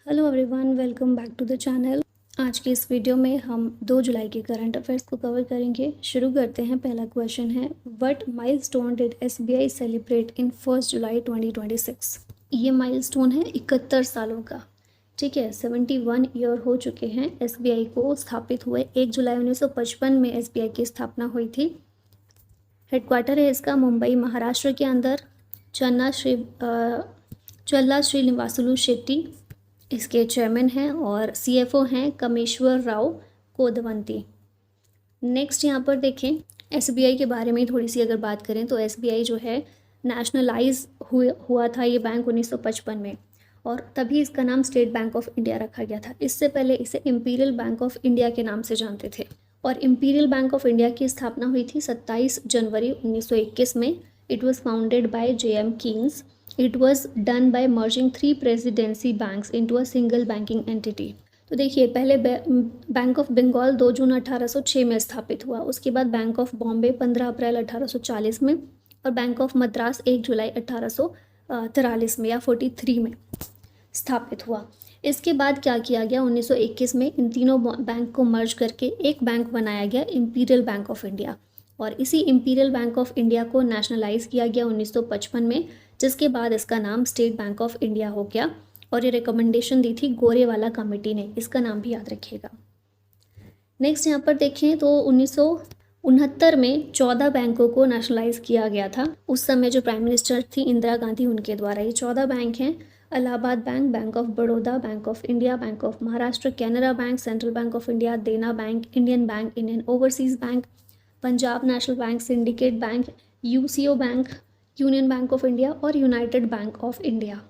Hello everyone, welcome back to the channel. आज की इस वीडियो में हम 2 जुलाई के करंट अफेयर्स को कवर करेंगे। शुरू करते हैं। पहला क्वेश्चन है, what milestone did SBI celebrate in 1 जुलाई 2026। ये माइलस्टोन है 71 सालों का। ठीक है, 71 ईयर हो चुके हैं एसबीआई को स्थापित हुए। 1 जुलाई 1955 में एसबीआई की स्थापना हुई थी। हेडक्वार्टर है इसका मुंबई महाराष्ट्र के अंदर। चल्ला श्रीनिवासुलु शेट्टी इसके चेयरमैन हैं और सीएफओ हैं कमेश्वर राव कोदवंती। नेक्स्ट यहाँ पर देखें, एसबीआई के बारे में थोड़ी सी अगर बात करें तो एसबीआई जो है नेशनलाइज हुआ था ये बैंक 1955 में, और तभी इसका नाम स्टेट बैंक ऑफ इंडिया रखा गया था। इससे पहले इसे इम्पीरियल बैंक ऑफ इंडिया के नाम से जानते थे। और इम्पीरियल बैंक ऑफ इंडिया की स्थापना हुई थी 27 जनवरी 1921 में। It was founded by JM Kings. It was done by merging 3 presidency banks into a single banking entity. तो देखिए, पहले बैंक ऑफ बंगाल 2 जून 1806 में स्थापित हुआ। उसके बाद बैंक ऑफ बॉम्बे 15 अप्रैल 1840 में, और बैंक ऑफ मद्रास 1 जुलाई 1843 में या 43 में स्थापित हुआ। इसके बाद क्या किया गया, 1921 में इन तीनों बैंक को मर्ज करके एक बैंक बनाया गया, इम्पीरियल बैंक ऑफ इंडिया। और इसी इम्पीरियल बैंक ऑफ इंडिया को नेशनलाइज किया गया 1955 में, जिसके बाद इसका नाम स्टेट बैंक ऑफ इंडिया हो गया। और ये रिकमेंडेशन दी थी गोरेवाला कमेटी ने, इसका नाम भी याद रखिएगा। नेक्स्ट यहाँ पर देखें तो 1969 में 14 बैंकों को नेशनलाइज किया गया था। उस समय जो प्राइम मिनिस्टर थी इंदिरा गांधी, उनके द्वारा। ये 14 बैंक हैं, Allahabad bank, bank of Baroda, bank of India, bank of Maharashtra, Canara bank, central bank of India, Dena bank, Indian overseas bank, Punjab national bank, syndicate bank, UCO bank, union bank of India और यूनाइटेड बैंक ऑफ इंडिया।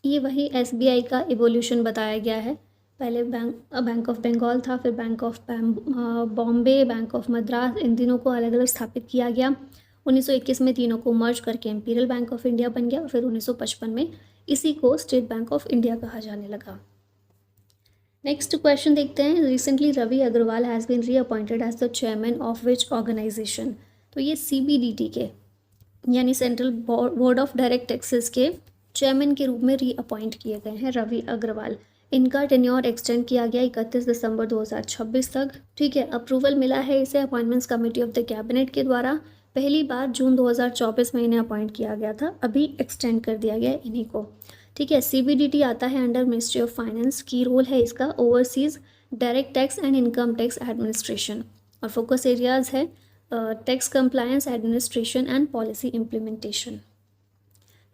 ये वही SBI का evolution बताया गया है। पहले bank of Bengal था, फिर bank of Bombay, bank of Madras, इन तीनों को अलग अलग स्थापित किया गया। 1921 में तीनों को मर्ज करके इम्पीरियल बैंक ऑफ इंडिया बन गया, और फिर 1955 में इसी को स्टेट बैंक ऑफ इंडिया कहा जाने लगा। नेक्स्ट क्वेश्चन देखते हैं। Recently Ravi Agarwal has been reappointed as the chairman of which organisation. तो ये सीबीडीटी के यानी central board of direct taxes के चेयरमैन के रूप में रीअपॉइंट किए गए हैं रवि अग्रवाल। इनका टेन्योर एक्सटेंड किया गया 31 दिसंबर 2026 तक। ठीक है, अप्रूवल मिला है इसे appointments committee of the cabinet के द्वारा। पहली बार जून 2024 में इन्हें अपॉइंट किया गया था, अभी एक्सटेंड कर दिया गया इन्हीं को। ठीक है, सीबीडीटी आता है अंडर मिनिस्ट्री ऑफ फाइनेंस। की रोल है इसका overseas direct tax and income tax administration, और फोकस एरियाज है tax compliance, administration and policy implementation.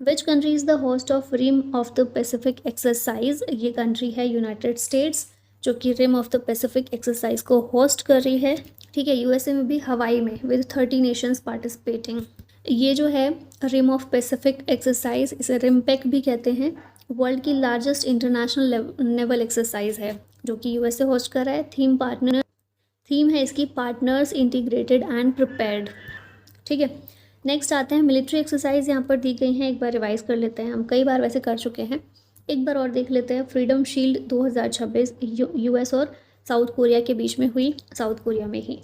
Which country is the host of rim of the Pacific exercise. ये country है United States, जो कि rim of the Pacific exercise को host कर रही है। ठीक है, यूएसए में भी, हवाई में, विद 30 नेशंस पार्टिसिपेटिंग। ये जो है रिम ऑफ पैसिफिक एक्सरसाइज, इसे रिमपेक भी कहते हैं, वर्ल्ड की लार्जेस्ट इंटरनेशनल नेवल एक्सरसाइज है, जो कि यूएसए होस्ट कर रहा है। थीम है इसकी पार्टनर्स इंटीग्रेटेड एंड प्रिपेयर्ड। ठीक है, नेक्स्ट आते हैं मिलिट्री एक्सरसाइज। यहाँ पर दी गई हैं, एक बार रिवाइज कर लेते हैं। हम कई बार वैसे कर चुके हैं, एक बार और देख लेते हैं। फ्रीडम शील्ड 2026 यूएस और साउथ कोरिया के बीच में हुई, साउथ कोरिया में ही।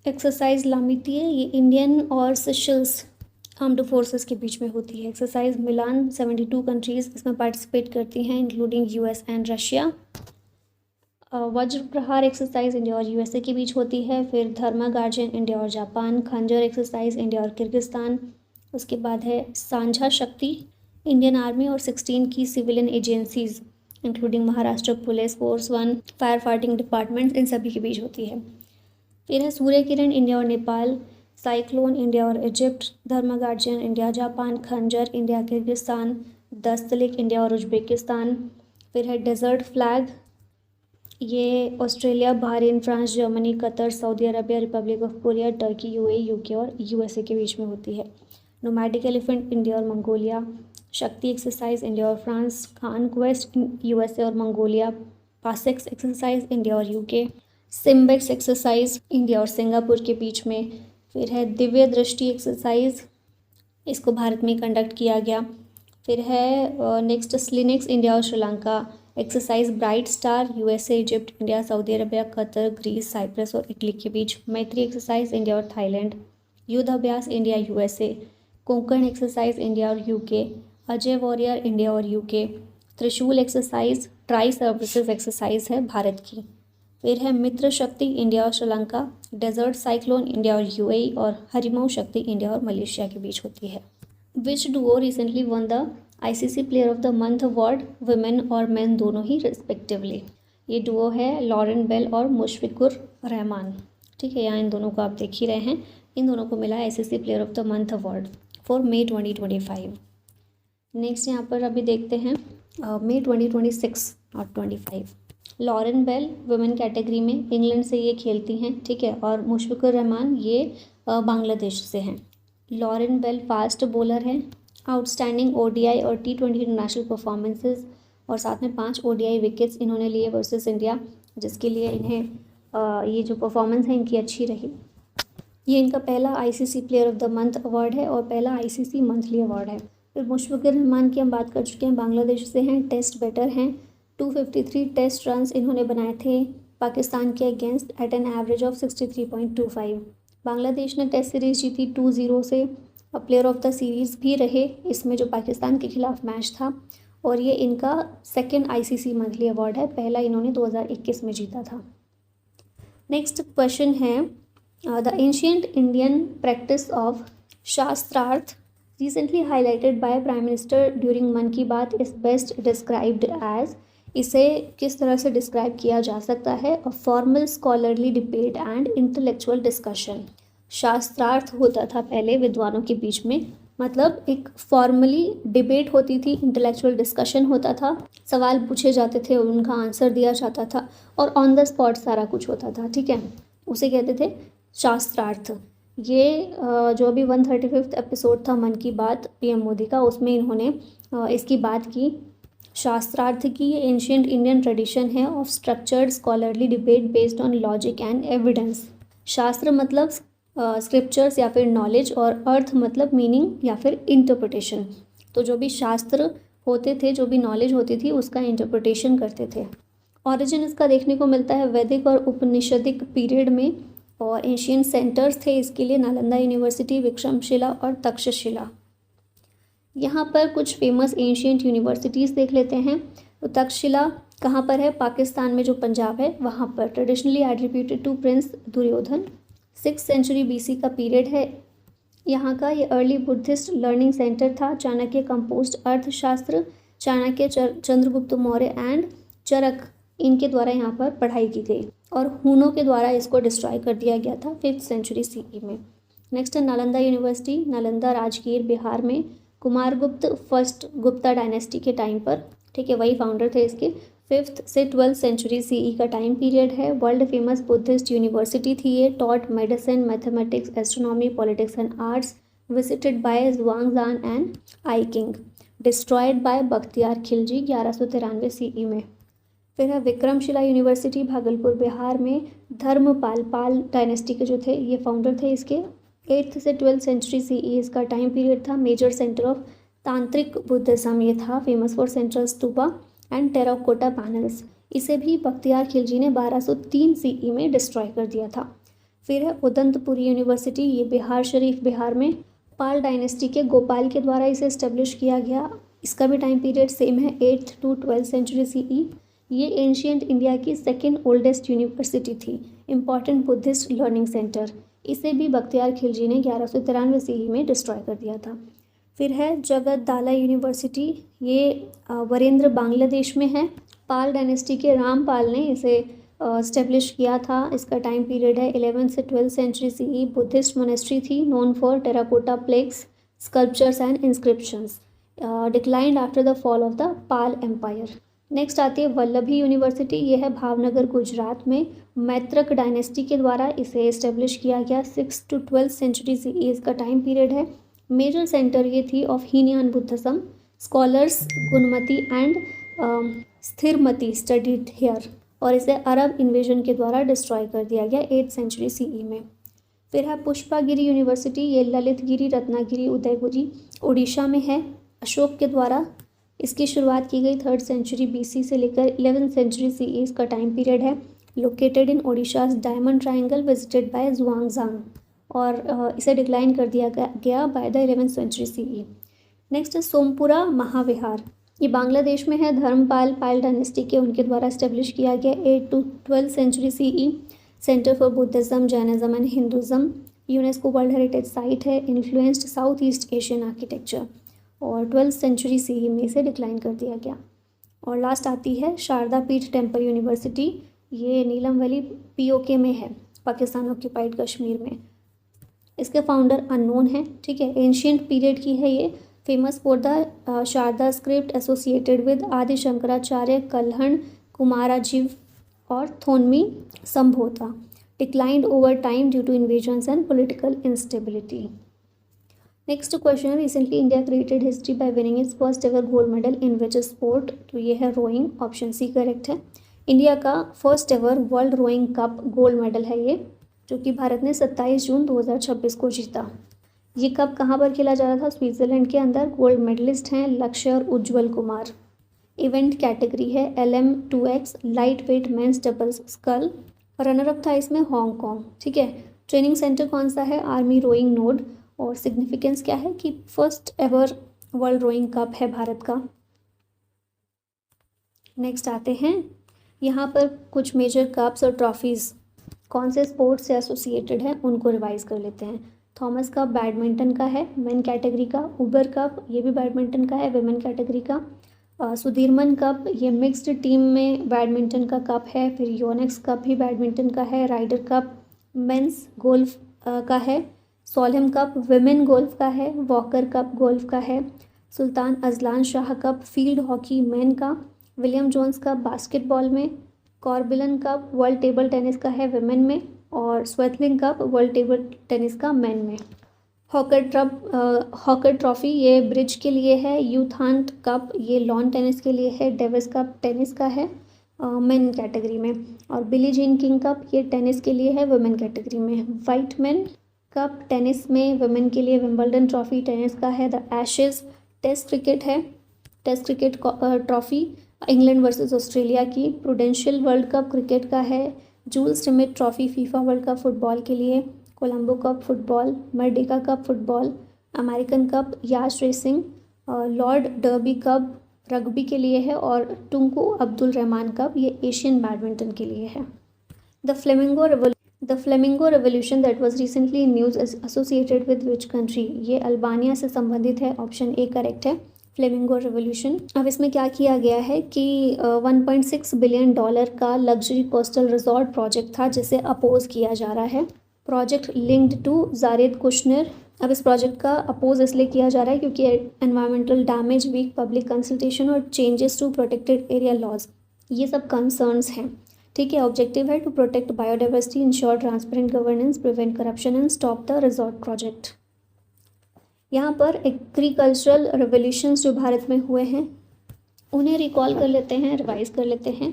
एक्सरसाइज लामिती है, ये इंडियन और सेशल्स आर्म्ड फोर्सेस के बीच में होती है। एक्सरसाइज मिलान 72 कंट्रीज इसमें पार्टिसिपेट करती हैं, इंक्लूडिंग यूएस एंड रशिया। वज्र प्रहार एक्सरसाइज इंडिया और यूएसए के बीच होती है। फिर धर्मा गार्जियन इंडिया और जापान। खंजर एक्सरसाइज इंडिया और किर्गिस्तान। उसके बाद है सांझा शक्ति, इंडियन आर्मी और 16 की civilian agencies including Maharashtra police force 1, fire fighting department, इन सभी के बीच होती है। फिर है सूर्य किरण इंडिया और नेपाल। साइक्लोन इंडिया और इजिप्ट। धर्मा गार्जियन इंडिया जापान। खंजर इंडिया किर्गिस्तान। दस्तलिक इंडिया और उज्बेकिस्तान। फिर है डेजर्ट फ्लैग, ये Australia, Bahrain, France, Germany, Qatar, Saudi Arabia, Republic of Korea, Turkey, UAE, UK और यूएसए के बीच में होती है। नोमैडिक एलिफेंट इंडिया और मंगोलिया। शक्ति एक्सरसाइज इंडिया और फ्रांस। खान क्वेस्ट यूएसए और मंगोलिया। पासेक्स एक्सरसाइज इंडिया और यूके। सिम्बेक्स एक्सरसाइज इंडिया और सिंगापुर के बीच में। फिर है दिव्य दृष्टि एक्सरसाइज, इसको भारत में कंडक्ट किया गया। फिर है नेक्स्ट स्लिनिक्स इंडिया और Sri Lanka. Exercise Bright Star USA, Egypt, India, Saudi Arabia, Qatar, Greece, Cyprus और इटली के बीच। मैत्री एक्सरसाइज इंडिया और Thailand. Yudh Abhyas India USA. Konkan exercise India और यूके। अजय वॉरियर इंडिया और UK. Trishul exercise tri services exercise है भारत की। फिर है मित्र शक्ति इंडिया और श्रीलंका, डेजर्ट साइक्लोन इंडिया और यूएई, और हरिमऊ शक्ति इंडिया और मलेशिया के बीच होती है। Which duo recently won the ICC player of the month award, women और मेन दोनों ही रिस्पेक्टिवली। ये डुओ है लॉरेन बेल और मुशफिकुर रहमान। ठीक है, यहाँ इन दोनों को आप देख ही रहे हैं, इन दोनों को मिला ICC player of the month award for May 2025। Next यहाँ पर अभी देखते हैं May 2026 और 25। लॉरेन बेल वुमेन कैटेगरी में इंग्लैंड से ये खेलती हैं, ठीक है, और मुशफिकुर रहमान ये बांग्लादेश से हैं। लॉरेन बेल फास्ट बॉलर हैं, आउटस्टैंडिंग ओडीआई और T20 इंटरनेशनल परफॉर्मेंसेस, और साथ में 5 ओडीआई विकेट्स इन्होंने लिए वर्सेस इंडिया, जिसके लिए इन्हें ये जो परफॉर्मेंस है इनकी अच्छी रही। ये इनका पहला ICC player of the month award है और पहला आईसीसी मंथली अवार्ड है। फिर मुशफिकुर रहमान की हम बात कर चुके हैं, बांग्लादेश से हैं, टेस्ट बैटर हैं। 253 टेस्ट रन्स इन्होंने बनाए थे पाकिस्तान के against at an average of 63.25। Bangladesh ने टेस्ट सीरीज़ जीती 2-0 से, प्लेयर ऑफ द सीरीज़ भी रहे इसमें जो पाकिस्तान के खिलाफ मैच था, और ये इनका सेकेंड आईसीसी मंथली अवार्ड है, पहला इन्होंने 2021 में जीता था। नेक्स्ट क्वेश्चन है the ancient Indian practice of शास्त्रार्थ recently highlighted by Prime Minister during मन की बात is best described as, इसे किस तरह से डिस्क्राइब किया जा सकता है? A formal scholarly debate and intellectual discussion. शास्त्रार्थ होता था पहले विद्वानों के बीच में, मतलब एक फॉर्मली डिबेट होती थी, इंटेलेक्चुअल डिस्कशन होता था, सवाल पूछे जाते थे, उनका आंसर दिया जाता था, और ऑन द स्पॉट सारा कुछ होता था, ठीक है, उसे कहते थे शास्त्रार्थ। ये जो अभी 135 एपिसोड था मन की बात पीएम मोदी का, उसमें इन्होंने इसकी बात की, शास्त्रार्थ की। ये एंशियंट इंडियन ट्रेडिशन है of structured scholarly debate based on logic and evidence. शास्त्र मतलब स्क्रिप्चर्स या फिर नॉलेज, और अर्थ मतलब मीनिंग या फिर इंटरप्रिटेशन। तो जो भी शास्त्र होते थे, जो भी नॉलेज होती थी, उसका इंटरप्रिटेशन करते थे। ऑरिजिन इसका देखने को मिलता है वैदिक और उपनिषदिक पीरियड में, और एशियन सेंटर्स थे इसके लिए नालंदा यूनिवर्सिटी, विक्रमशिला और तक्षशिला। यहाँ पर कुछ फेमस एशियंट यूनिवर्सिटीज़ देख लेते हैं। तो तक्षशिला कहाँ पर है? पाकिस्तान में जो पंजाब है वहाँ पर। Traditionally attributed to prince Duryodhan. 6th century BC का पीरियड है यहाँ का। ये अर्ली बुद्धिस्ट लर्निंग सेंटर था। चाणक्य कंपोज्ड अर्थशास्त्र, चाणक्य, चंद्रगुप्त मौर्य एंड चरक, इनके द्वारा यहाँ पर पढ़ाई की गई, और हूनों के द्वारा इसको डिस्ट्रॉय कर दिया गया था 5th सेंचुरी CE में। नेक्स्ट है नालंदा यूनिवर्सिटी, नालंदा राजगीर बिहार में। कुमारगुप्त फर्स्ट गुप्ता डायनेस्टी के टाइम पर, ठीक है, वही फाउंडर थे इसके। 5th से 12th सेंचुरी CE का टाइम पीरियड है। वर्ल्ड फेमस बुद्धिस्ट यूनिवर्सिटी थी ये। Taught medicine, mathematics, astronomy, politics and arts. Visited by Xuanzang and I Ching. Destroyed by Bakhtiyar Khilji 1193 CE में। फिर है विक्रमशिला यूनिवर्सिटी, भागलपुर बिहार में। धर्मपाल, पाल डायनेस्टी के जो थे ये फाउंडर थे इसके। 8th से 12th सेंचुरी CE इसका टाइम पीरियड था। मेजर सेंटर ऑफ तांत्रिक बुद्धिज्म ये था, famous for central stupa and terracotta panels. इसे भी बख्तियार खिलजी ने 1203 CE में डिस्ट्रॉय कर दिया था। फिर है उदंतपुरी यूनिवर्सिटी, ये बिहार शरीफ बिहार में। पाल डायनेस्टी के गोपाल के द्वारा इसे इस्टेब्लिश किया गया। इसका भी टाइम पीरियड सेम है, 8th to 12th century CE। ये एंशियंट इंडिया की सेकेंड ओल्डेस्ट यूनिवर्सिटी थी, इम्पॉर्टेंट बुद्धिस्ट लर्निंग सेंटर। इसे भी बख्तियार खिलजी ने 1193 CE में डिस्ट्रॉय कर दिया था। फिर है जगतदाला यूनिवर्सिटी, ये वरेंद्र बांग्लादेश में है। पाल डायनेस्टी के रामपाल ने इसे इस्टेब्लिश किया था। इसका टाइम पीरियड है 11th से 12th century CE। Buddhist monastery थी, known for terracotta plaques, sculptures and inscriptions. Declined after the fall of the Pala empire. Next आती है वल्लभी यूनिवर्सिटी, ये है भावनगर गुजरात में। मैत्रक डायनेस्टी के द्वारा इसे इस्टेब्लिश किया गया। 6th to 12th century CE इसका टाइम पीरियड है। मेजर सेंटर ये थी of Hinayana Buddhism. Scholars Gunamati and Sthiramati studied here, और इसे अरब इन्वेजन के द्वारा डिस्ट्रॉय कर दिया गया 8th सेंचुरी CE में। फिर है पुष्पागिरी यूनिवर्सिटी, ये ललितगिरी, रत्नागिरी, उदयगिरी उड़ीसा में है। अशोक के द्वारा इसकी शुरुआत की गई 3rd सेंचुरी BC से लेकर 11th सेंचुरी CE इसका टाइम पीरियड है। Located in Odisha's diamond triangle, visited by Xuanzang, और इसे डिक्लाइन कर दिया गया by the 11th century CE। Next है सोमपुरा महाविहार, ये बांग्लादेश में है। धर्मपाल पाल डायनेस्टी के उनके द्वारा इस्टेब्लिश किया गया 8 to 12 century CE। Centre for Buddhism, Jainism and Hinduism. UNESCO world heritage site है। Influenced south east Asian architecture, और 12th सेंचुरी CE में से डिक्लाइन कर दिया गया। और लास्ट आती है शारदा पीठ टेम्पल यूनिवर्सिटी। ये नीलम वैली POK में है, पाकिस्तान ऑक्यूपाइड कश्मीर में। इसके फाउंडर अननोन है, ठीक है। एंशियंट पीरियड की है ये। Famous for the Sharada script associated with Adi Shankaracharya, Kalhana, Kumarajiva और Thonmi Sambhota. Declined over time due to invasions and political instability. Next question, recently India created history by winning its first ever gold medal in which sport. तो ये है rowing, option C correct है। India का first ever world rowing cup gold medal है ये, जो कि भारत ने 27 जून 2026 को जीता। ये कप कहाँ पर खेला जा रहा था? स्विट्जरलैंड के अंदर। गोल्ड मेडलिस्ट हैं लक्ष्य और उज्ज्वल कुमार। इवेंट कैटेगरी है LM2X light weight men's doubles scull. Runner up था इसमें हांगकांग, ठीक है। ट्रेनिंग सेंटर कौन सा है? Army rowing node. और सिग्निफिकेंस क्या है कि first ever world rowing cup है भारत का। नेक्स्ट आते हैं, यहाँ पर कुछ मेजर कप्स और ट्रॉफीज़ कौन से स्पोर्ट्स से एसोसिएटेड हैं उनको रिवाइज कर लेते हैं। थॉमस कप बैडमिंटन का है, मेन कैटेगरी का। उबर कप ये भी बैडमिंटन का है, वेमेन कैटेगरी का। सुधीरमन कप ये मिक्स्ड टीम में बैडमिंटन का कप है। फिर योनेक्स कप भी बैडमिंटन का है। राइडर कप मेंस गोल्फ का है। सोलहम कप विमेन गोल्फ का है। वॉकर कप गोल्फ का है। Sultan Azlan Shah cup field hockey man का। विलियम जोन्स कप बास्केटबॉल में। कॉर्बिलन कप वर्ल्ड टेबल टेनिस का है विमेन में। और स्वेटलिंग कप वर्ल्ड टेबल टेनिस का मैन में। हॉकर ट्रॉफी ये ब्रिज के लिए है। यूथांट कप ये लॉन टेनिस के लिए है। डेविस कप टेनिस का है मेन कैटेगरी में। और बिली जीन किंग कप ये टेनिस के लिए है वुमेन कैटेगरी में। वाइट मैन कप टेनिस में वुमेन के लिए। विंबलडन ट्रॉफी टेनिस का है। द एशेज टेस्ट क्रिकेट है। Test cricket trophy England versus Australia की। प्रूडेंशियल वर्ल्ड कप क्रिकेट का है। Jules Smith trophy FIFA world cup football के लिए। Colombo cup football. Merdeka cup football. American cup yacht racing. Lord derby cup rugby के लिए है। और टुंकू अब्दुल रहमान कप ये एशियन बैडमिंटन के लिए है। The flamingo revolution that was recently in news is associated with which country. ये अल्बानिया से संबंधित है, ऑप्शन ए करेक्ट है। Flamingo revolution. अब इसमें क्या किया गया है कि $1.6 बिलियन का लग्जरी कोस्टल रिजॉर्ट प्रोजेक्ट था जिसे अपोज किया जा रहा है। Project linked to Jared Kushner. अब इस प्रोजेक्ट का अपोज इसलिए किया जा रहा है क्योंकि environmental damage, weak public consultation और changes to protected area laws ये सब कंसर्न्स हैं, ठीक है। ऑब्जेक्टिव है to protect biodiversity, ensure transparent governance, prevent corruption and stop the resort project. यहाँ पर एग्रीकल्चरल रेवोल्यूशंस जो भारत में हुए हैं उन्हें रिकॉल कर लेते हैं, रिवाइज कर लेते हैं।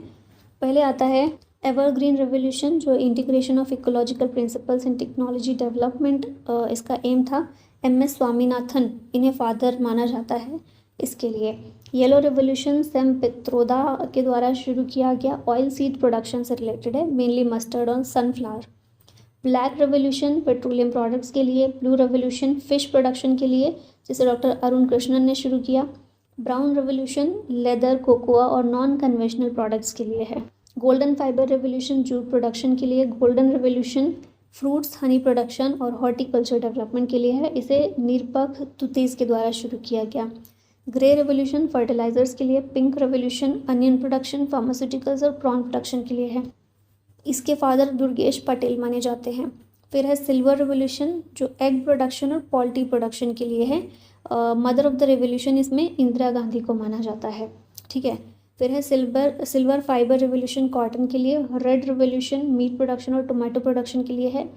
पहले आता है एवरग्रीन रेवोल्यूशन जो integration of ecological principles in technology development इसका एम था। MS स्वामीनाथन इन्हें फादर माना जाता है इसके लिए। येलो रेवोल्यूशन सैम पित्रोदा के द्वारा शुरू किया गया, ऑयल सीड प्रोडक्शन से रिलेटेड है, मेनली मस्टर्ड और sunflower. Black revolution petroleum products के लिए। ब्लू रेवोल्यूशन फिश प्रोडक्शन के लिए जिसे डॉक्टर अरुण कृष्णन ने शुरू किया। ब्राउन रेवोल्यूशन लेदर, कोकोआ और नॉन कन्वेंशनल प्रोडक्ट्स के लिए है। Golden fibre revolution jute production के लिए। Golden revolution fruits honey production और हॉर्टिकल्चर डेवलपमेंट के लिए है, इसे निरपख तुतीस के द्वारा शुरू किया गया। ग्रे रेवोल्यूशन फर्टिलाइजर्स के लिए। Pink revolution onion production, pharmaceuticals और प्रॉन प्रोडक्शन के लिए है, इसके फादर दुर्गेश पटेल माने जाते हैं। फिर है सिल्वर रेवोल्यूशन जो एग प्रोडक्शन और पोल्ट्री प्रोडक्शन के लिए है। मदर ऑफ द रेवोल्यूशन इसमें इंदिरा गांधी को माना जाता है, ठीक है। फिर है सिल्वर फाइबर रेवोल्यूशन कॉटन के लिए। रेड रेवोल्यूशन मीट प्रोडक्शन और टोमेटो प्रोडक्शन के लिए है,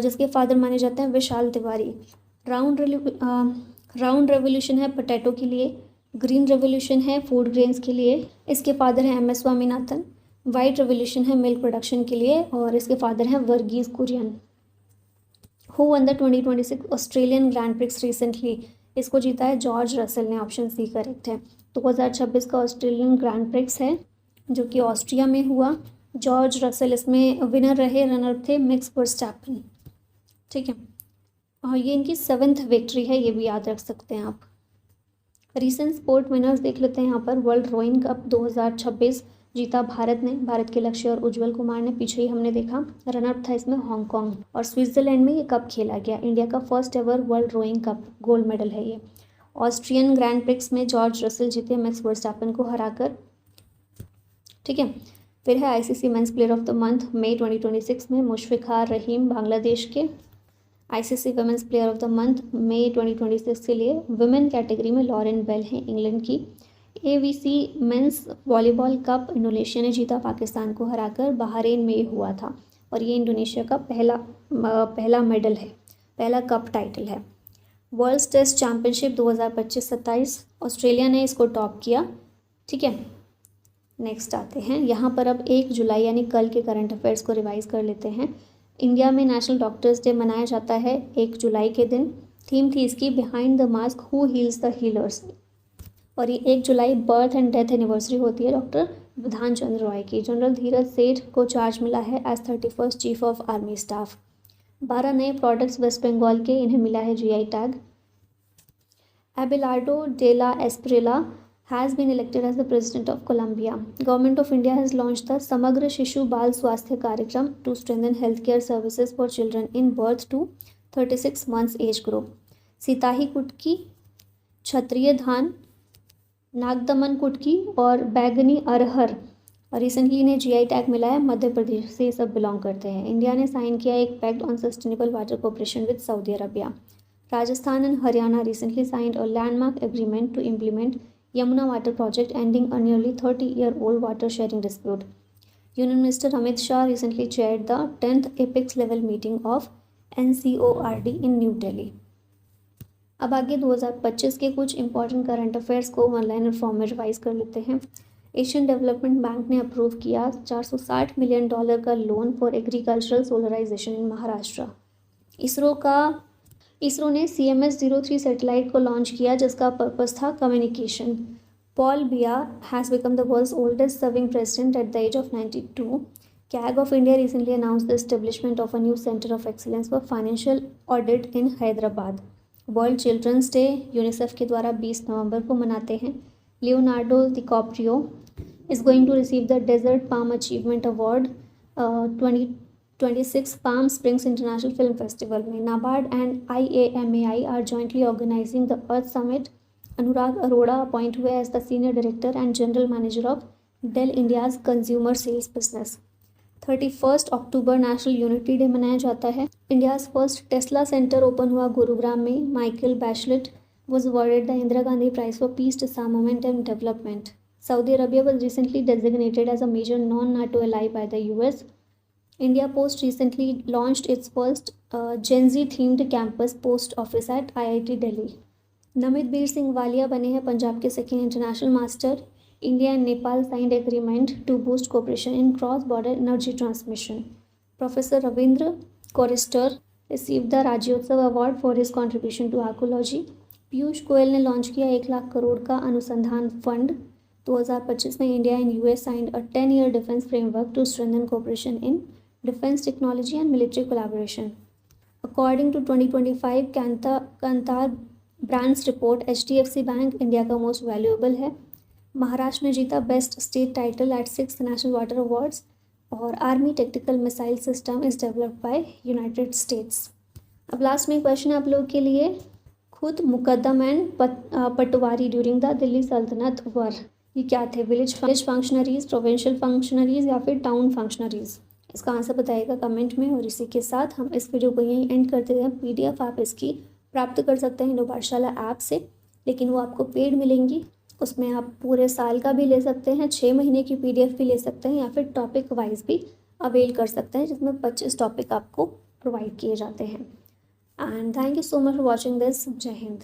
जिसके फादर माने जाते हैं विशाल तिवारी। राउंड रेवोल्यूशन है पोटैटो के लिए। ग्रीन रेवोल्यूशन है फूड ग्रेन्स के लिए, इसके फादर हैं MS स्वामीनाथन। वाइट रेवोल्यूशन है मिल्क प्रोडक्शन के लिए और इसके फादर हैं Verghese Kurien. Who won the 2026 Australian Grand Prix recently. इसको जीता है जॉर्ज रसल ने, ऑप्शन सी करेक्ट है। 2026 का ऑस्ट्रेलियन ग्रैंड प्रिक्स है जो कि ऑस्ट्रिया में हुआ। जॉर्ज रसल इसमें विनर रहे, रनर थे मैक्स वर्स्टैपन, ठीक है। और ये इनकी 7th विक्ट्री है, ये भी याद रख सकते हैं आप। रीसेंट स्पोर्ट विनर्स देख लेते हैं यहाँ पर। वर्ल्ड रोइंग कप 2026 जीता भारत ने, भारत के लक्ष्य और उज्जवल कुमार ने, पीछे ही हमने देखा। रनअप था इसमें हांगकांग और स्विट्जरलैंड में ये कप खेला गया। इंडिया का first ever world rowing cup, gold medal है ये। ऑस्ट्रियन ग्रैंड प्रिक्स में जॉर्ज रसल जीते मैक्स वर्स्टैपन को हराकर। ठीक है, फिर है ICC men's player of the month मई 2026 में मुशफिकार रहीम बांग्लादेश के। ICC women's player of the month मई 2026 के लिए वुमेन कैटेगरी में लॉरेन बेल हैं इंग्लैंड की। AVC men's volleyball cup Indonesia ने जीता पाकिस्तान को हराकर, बहरीन में ये हुआ था और ये इंडोनेशिया का पहला मेडल है, पहला कप टाइटल है। वर्ल्ड टेस्ट चैम्पियनशिप 2025-27 ऑस्ट्रेलिया ने इसको टॉप किया। ठीक है, नेक्स्ट आते हैं यहाँ पर। अब 1 जुलाई यानी कल के करंट अफेयर्स को रिवाइज कर लेते हैं। इंडिया में नेशनल डॉक्टर्स डे मनाया जाता है 1 जुलाई के दिन। थीम थी इसकी behind the mask who heels the healers, और ये 1 जुलाई बर्थ एंड डेथ एनिवर्सरी होती है डॉक्टर विधान चंद्र रॉय की। जनरल धीरज सेठ को चार्ज मिला है as 31st chief of army staff. 12 नए प्रोडक्ट्स वेस्ट बंगाल के, इन्हें मिला है GI tag. Abelardo de la Espriella has been elected as the president of Colombia. Government of India has launched the Samagra Shishu Bal Swasthya Karyakram to strengthen healthcare services for children in birth to 36 months age group. सिताही कुटकी, क्षत्रिय धान, नागदमन कुटकी और बैगनी अरहर recently इन्हें GI tag मिला है, मध्य प्रदेश से ये सब बिलोंग करते हैं। इंडिया ने साइन किया एक pact on sustainable water cooperation with Saudi Arabia. Rajasthan and Haryana recently signed a landmark agreement to implement Yamuna Water Project, ending a nearly 30-year-old water sharing dispute. Union Minister Amit Shah recently chaired the 10th apex level meeting of NCORD in New Delhi. अब आगे 2025 के कुछ important current affairs को online और form में revise कर लेते हैं। एशियन डेवलपमेंट बैंक ने अप्रूव किया $460 मिलियन का loan for agricultural solarisation in Maharashtra. ISRO ने CMS-03 सैटेलाइट को लॉन्च किया जिसका पर्पस था communication. Paul Biya has become the world's oldest serving president at the age of 92। CAG of India recently announced the establishment of a new center of excellence for financial audit in Hyderabad. World children's day UNICEF के द्वारा 20 नवंबर को मनाते हैं। Leonardo DiCaprio is going to receive the desert palm achievement award 2026 Palm Springs international film festival में। NABARD and IAMAI are jointly organising the earth summit. Anurag Arora appoint हुए as the senior director and general manager of Dell India's consumer sales business. 31 अक्टूबर national unity day मनाया जाता है। India's first Tesla centre open हुआ गुरुग्राम में। Michael Bachelet was awarded the Indira Gandhi Prize for Peace, Disarmament and Development. Saudi Arabia was recently designated as a major non-NATO ally by the US. India Post recently launched its first Gen Z themed campus post office at IIT Delhi. Namit Bir Singh Walia बने हैं पंजाब के second international master. India and Nepal signed agreement to boost cooperation in cross-border energy transmission. Professor Ravindra Chorister received the Rajyotsav Award for his contribution to archaeology. Piyush Goyal ने launch किया 1 लाख करोड़ का अनुसंधान fund. 2025 में India and US signed a 10-year defense framework to strengthen cooperation in defense technology and military collaboration. According to 2025 Kantar Brands report, HDFC bank India का most valuable है। महाराष्ट्र ने जीता best state title at 6th national water awards. और army tactical missile system is developed by United States. अब last में question है आप लोगों के लिए। खुद मुकद्दम एंड पटवारी ड्यूरिंग द दिल्ली सल्तनत वर, ये क्या थे? विलेज फंक्शनरीज, प्रोविंशियल फंक्शनरीज या फिर टाउन फंक्शनरीज? इसका आंसर बताइएगा कमेंट में। और इसी के साथ हम इस वीडियो को यहीं एंड करते हैं। PDF आप इसकी प्राप्त कर सकते हैं हिंदू पाठशाला ऐप से, लेकिन वो आपको पेड मिलेंगी। उसमें आप पूरे साल का भी ले सकते हैं, 6 महीने की PDF भी ले सकते हैं, या फिर टॉपिक वाइज भी अवेल कर सकते हैं, जिसमें 25 टॉपिक आपको प्रोवाइड किए जाते हैं। And thank you so much for watching this. जय हिंद।